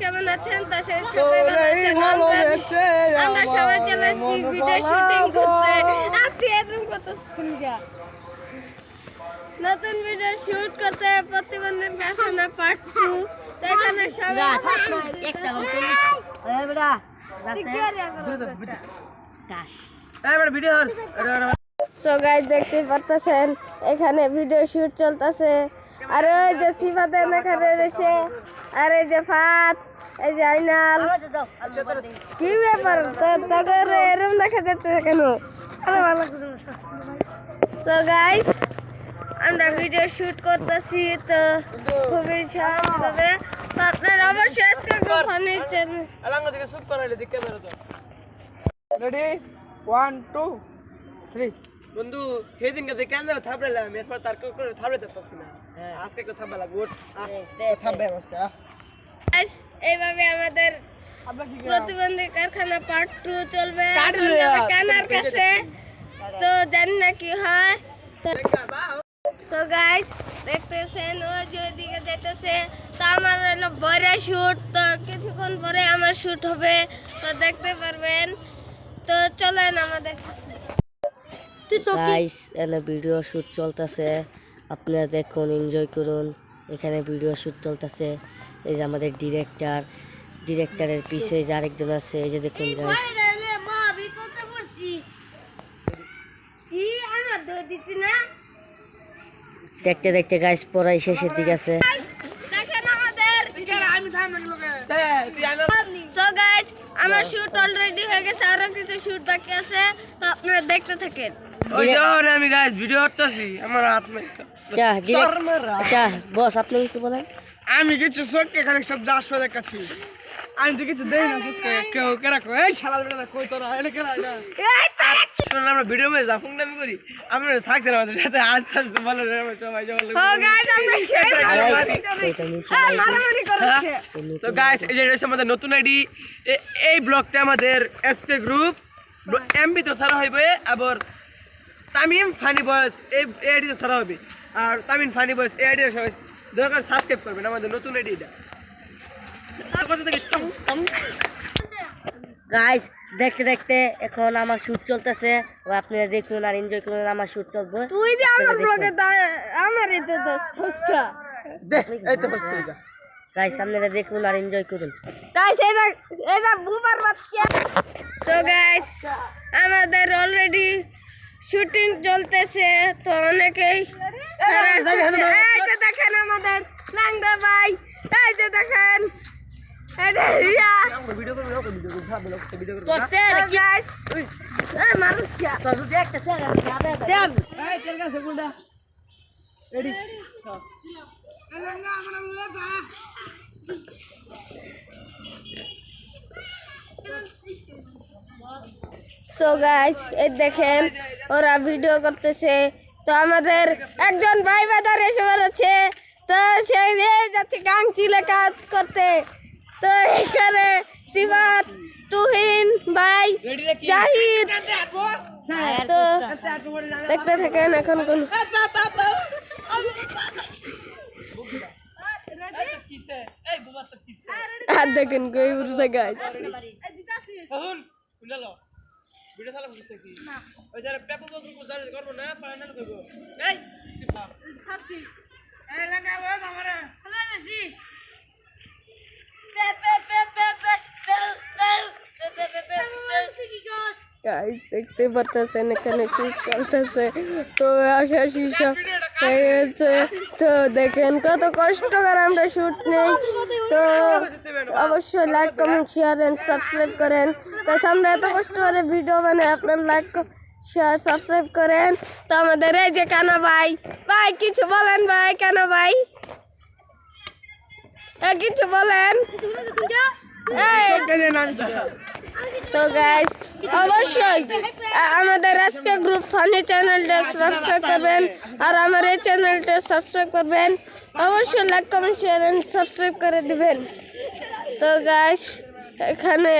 কেমন আছেন? তো সেই সবাই ভালো আছেন। আমরা সবাই চলে এসেছি ভিডিও শুটিং করতে। আপনি এরকম কত শুনগা নতুন ভিডিও শুট করতে প্রতিবন্ধী কারখানা পার্ট 2। তো এখানে সবাই একটা এই বেটা সো গাইস দেখতে পারতেছেন এখানে ভিডিও শুট চলতেছে। আর ওই যে সিফাতেন এখানে রয়েছে, আর এই যে ফাত, এই যে আইনাল। কি ব্যাপার তাদের এরম দেখা যাচ্ছে কেন? সো গাইস আমরা ভিডিও শুট করতেছি, তো খুবই সহজভাবে। তো আপনারা অবশ্যই আজকে ফোনে রেডি 1 2 3 বন্ধু সেদিন কাছে ক্যামেরা থাপড়ালাম, এরপর তার করে থাপড়াতে পারছি না। আজকে একটা থাপড়া লাগবে, থাপড়া বসটা। এইভাবে আমাদের প্রতিবন্ধী কারখানা পার্ট 2 চলবে কানার কাছে। তো জানি না কি হয়। তো গাইস দেখতেছেন ও যেদিকে যেতেছে, তো আমার হলো বড় শুট। তো কিছুক্ষণ পরে আমার শুট হবে, তো দেখতে পারবেন। তো চলেন আমাদের গাইস এখানে ভিডিও শুট চলতেছে, আপনারা দেখুন, এনজয় করুন। এখানে ভিডিও শুট চলতেছে। এই যে আমাদের ডিরেক্টরের পিছে যে আরেকজন আছে, এই যে দেখুন গাইস। দেখতে দেখতে গাইস পড়াই শেষের দিকে আছে। আমার শুট অলরেডি হয়ে গেছে, আরো কিছু শুট বাকি আছে, তো আপনারা দেখতে থাকেন। আমি গাইস ভিডিও করতেছি, আমার হাত নাই। আচ্ছা বস আপনি কিছু বলেন। আমি কিছু চোখকে খালি সব দাস করে দেখাচ্ছি। আমি তো কিছু দেই না চোখকে। কেউ কেরা কই এই শালার বেটা কই তোরা এনে কেরা না। শুনুন আমরা ভিডিও মে যা ফোনদামি করি, আমরা থাকতে না আমাদের সাথে আস্তে আস্তে ভালো রে সবাই বলে। ও গাইস আমরা শেয়ার মারামারি করছে। তো গাইস এই যে রয়েছে আমাদের নতুন আইডি। এই ব্লগটা আমাদের এসকে গ্রুপ এমবি তো সারা হইবে, আবার তামিম ফানি বয়েস এই আইডি তো সারা হবে। আর তামিম ফানি বয়েস এই আইডি সবাই দরকার সাবস্ক্রাইব করবেন, আমাদের নতুন আইডি এটা। গাইস দেখতে দেখতে এখন আমার শুট চলতেছে, আপনারা দেখুন আর এনজয় করুন। আমার শুট চলবে। তুই যে আমার ব্লগে আমার এই তো দোস্তা এই তো বসে যা গাইস আপনারা দেখুন আর এনজয় করুন। গাইস এটা বুবার বাচ্চা। সো গাইস আমাদের অলরেডি শুটিং চলতেছে, তো অনেকেই এই যে দেখেন আমাদের লাংড়া ভাই, এই যে দেখেন এটা ইয়া ভিডিও করব, ভিডিও করব। তো স্যার গাইস এই মানুষ কি তো যদি একটা স্যার দেন এই তেল গাছে গুন্ডা রেডি। সো গাইস এই দেখেন ওরা ভিডিও করতেছে। তো আমাদের একজন ভাই বাজার এসে বেরোচ্ছে, তো সেই যাচ্ছে গাংচিলে কাজ করতে। তো এখানে সিফাত, তুহিন ভাই, জাহিদ। তো দেখতে থাকেন এখন কোন আর দেখেন কই উঠছে গাইস। ভিডিও চালা বুঝতে কি ওই যারা পেপার বন্ধ করব না ফাইনাল করব। এই ছাড়ছি এই লাগা ওই আমারে খোলা দিছি গাইস দেখতে পারতেছেন এখানে শুট চলতেছে। তো আশা সব হয়ে গেছে। তো দেখেন কত কষ্ট করে আমরা শুট নেই। তো অবশ্যই like comment share and subscribe করেন। তো আমরা এত কষ্ট করে ভিডিও বানাই, আপনার লাইক শেয়ার সাবস্ক্রাইব করেন। তো আমাদের এই যে কানা ভাই, ভাই কিছু বলেন ভাই, কানা ভাই কিছু বলেন। তো গাইস অবশ্যই আমাদের আজকে গ্রুপ ফানি চ্যানেলটা সাবস্ক্রাইব করবেন, আর আমার এই চ্যানেলটা সাবস্ক্রাইব করবেন। অবশ্যই like comment share and subscribe করে দিবেন। তো গাইস এখানে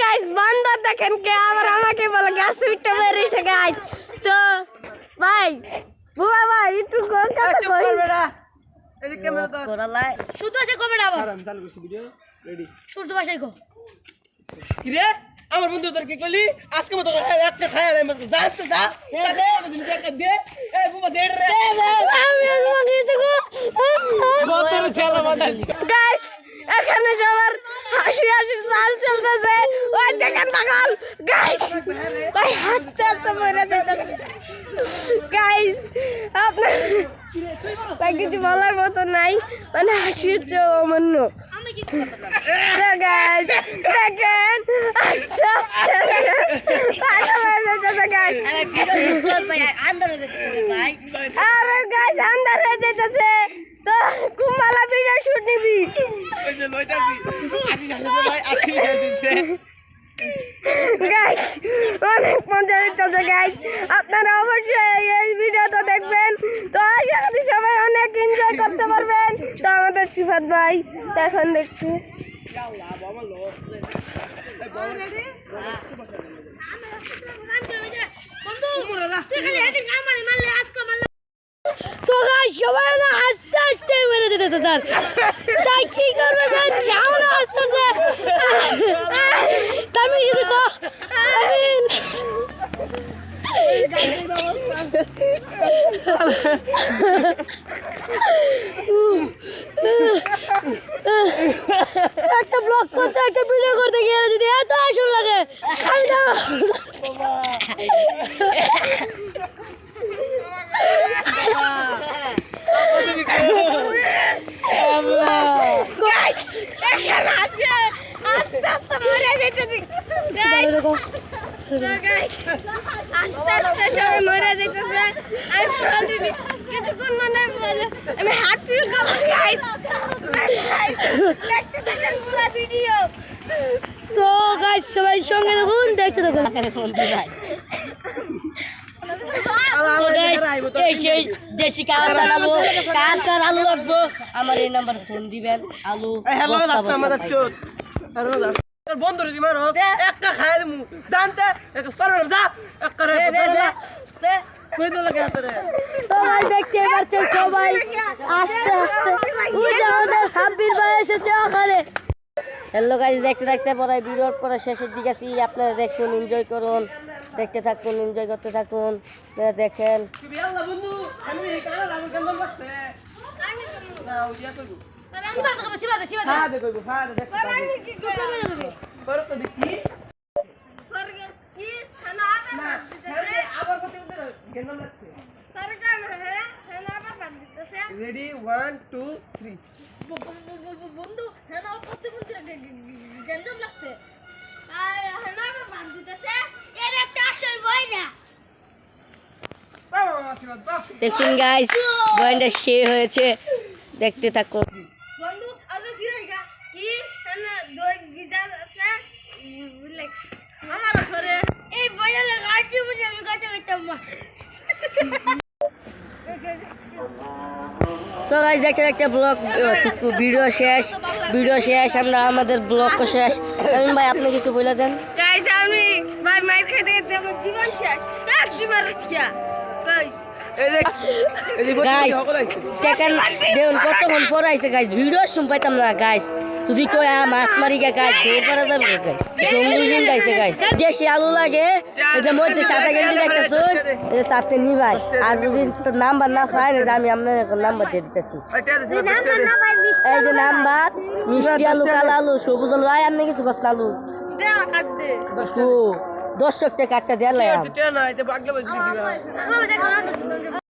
গাইস বান্দর দেখেন কে আবার আমাকে বলে গ্যাস উঠতে বেরিয়েছে গাইস। তো ভাই বুবা ভাই একটু কথা কই। এই যে ক্যামেরা তো করালাই শুধু আছে কবে না আরাম চালু করছি ভিডিও রেডি শুধু ভাষায় কো কি রে আমার বন্ধু তোর কি করলি আজকে মতো একটা খায় রে মত যাতে যা একটা দে এই বুবা দে রে আমি মাগিতে গো কত খেলা বানাচ্ছি গাইস এখানে সবার হাসি হাসি চাল চলতেছে ওই দেখেন পাগল গাইস ভাই হাসতে হাসতে মরে যাইতেছে গাইস আপনার ভাই কিছু বলার মতো নাই মানে হাসির যে অমান্য আমি কি করতে পারবো গাইস দেখেন আস্তে আস্তে পাগল হয়ে যাইতেছে গাইস আমি ভিডিও শুট ভাই আন্দারে দেখতে ভাই আরে গাইস আন্দার হয়ে যাইতেছে তো কুমালা ভিডিও শুট নিবি ওই যে লইতাছি আসি আসি ভাই আসি দিছে গাইস অনেক মজা হইতেছে গাইস আপনারা অবশ্যই এই ভিডিওটা দেখবেন তো আশা করি সবাই অনেক এনজয় করতে পারবেন তো আমাদের সিফাত ভাই তো এখন দেখছি বন্ধু তুই খালি হেডিং আমারে মারলে আজকে মারলে সো গাইস সবাই না আস্তে আস্তে মেরে দিতেছে স্যার তাই কি করবে স্যার যাও না আস্তে আস্তে তামিল কিছু তো তামিল একটা ব্লগ করতে একটা ভিডিও করতে গিয়ে যদি এত আসল লাগে আমি দাও তো গাইস সবাই সঙ্গে দেখুন দেখতে থাকুন এই সেই দেশি কাঁচার আলু কাঁচার আলু লাগবো আমার এই নাম্বার ফোন দিবেন আলু হ্যালো বস্তা লাস্ট বস্তা আমাদের পাই। চোদ তোর বন্ধু রে দিমানো একটা খায় দিমু জানতে এক সরল যা এক করে কই তো লাগে তোরে সবাই দেখতে পাচ্ছেন সবাই আস্তে আস্তে ওই যে আমাদের সাব্বির ভাই এসেছে ওখানে হ্যালো গাইস দেখতে দেখতে পরে ভিডিওর পরে শেষের দিকে আছি আপনারা দেখুন এনজয় করুন দেখতে থাকুন এনজয় করতে থাকুন আপনারা দেখেন তুমি আল্লাহ বন্ধু আমি এই কালা লাগো কেমন লাগছে না ওই ইয়া কইবো হ্যাঁ দেখো হ্যাঁ দেখো করো তো দেখি না আবার কথা বলতে কেমন লাগছে রেডি 1 2 3 বন্ধু হ্যাঁ করতে বলছে গেন্দম লাগছে আয় হ্যাঁ আমার বাদ দিতেছে এর একটা আসল বই না বাবা আশীর্বাদ বাপ দেখছেন গাইস বয়েন্ডা সে হয়েছে দেখতে থাকুন বন্ধু আগে ফিরাইগা কি হ্যাঁ দই ভিজা আছে রিল্যাক্স আমার ঘরে এই বইটা লাগাইছি বুঝি আমি কথা কইতাম সো গাইস দেখতে দেখতে ব্লগ ভিডিও শেষ আমরা আমাদের ব্লগ শেষ আমিন ভাই আপনি কিছু বলে দেন গাইস আমি ভাই মাইর খেতে দেখো জীবন শেষ এক জীবন রক্ষা কই এই দেখ এই যে গাইস সকল আইছে টেকেন দেখুন কতক্ষণ পরে আইছে গাইস ভিডিও শুন পাইতাম না গাইস যদি কই মাছ মারি গে গাইস দৌড় পারা যাবে গাইস জঙ্গল গাইছে গাইস দেশি আলু লাগে এই যে মধ্যে সাদা গেঞ্জি দেখতেছুন এই যে তাতে নি ভাই আর যদি নাম্বার না পাই না আমি আপনার নাম্বার দিয়ে দিতেছি ওইটা দিছে এই যে নাম্বার মিষ্টি আলু কালো আলু সবুজ আলু আয় আপনি কিছু কষ্ট আলু দেওয়া কাটতে দর্শক তে কাটটা দেয়ালাম এটা না এটা বাগলা বাজলি দিবা আমার দেখো না